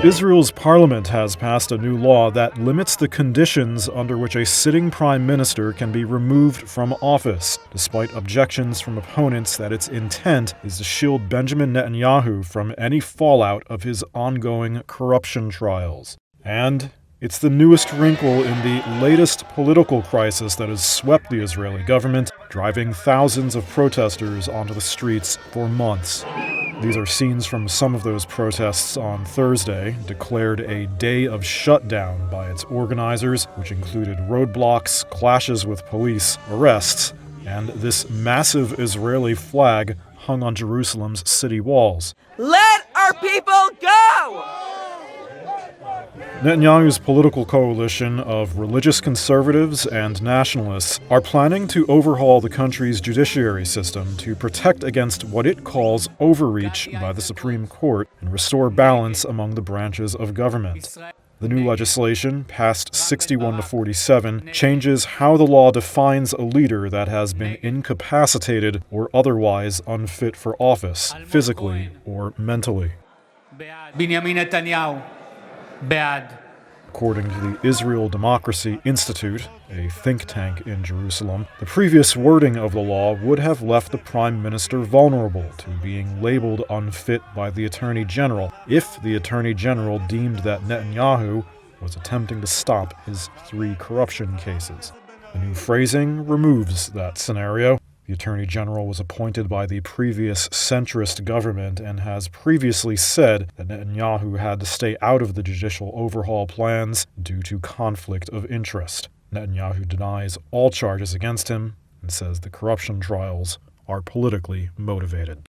Israel's parliament has passed a new law that limits the conditions under which a sitting prime minister can be removed from office, despite objections from opponents that its intent is to shield Benjamin Netanyahu from any fallout of his ongoing corruption trials. And it's the newest wrinkle in the latest political crisis that has swept the Israeli government, driving thousands of protesters onto the streets for months. These are scenes from some of those protests on Thursday, declared a day of shutdown by its organizers, which included roadblocks, clashes with police, arrests, and this massive Israeli flag hung on Jerusalem's city walls. Let our people go! Netanyahu's political coalition of religious conservatives and nationalists are planning to overhaul the country's judiciary system to protect against what it calls overreach by the Supreme Court and restore balance among the branches of government. The new legislation, passed 61-47, changes how the law defines a leader that has been incapacitated or otherwise unfit for office, physically or mentally. Benjamin Netanyahu. Bad. According to the Israel Democracy Institute, a think tank in Jerusalem, the previous wording of the law would have left the prime minister vulnerable to being labeled unfit by the attorney general if the attorney general deemed that Netanyahu was attempting to stop his 3 corruption cases. The new phrasing removes that scenario. The Attorney General was appointed by the previous centrist government and has previously said that Netanyahu had to stay out of the judicial overhaul plans due to conflict of interest. Netanyahu denies all charges against him and says the corruption trials are politically motivated.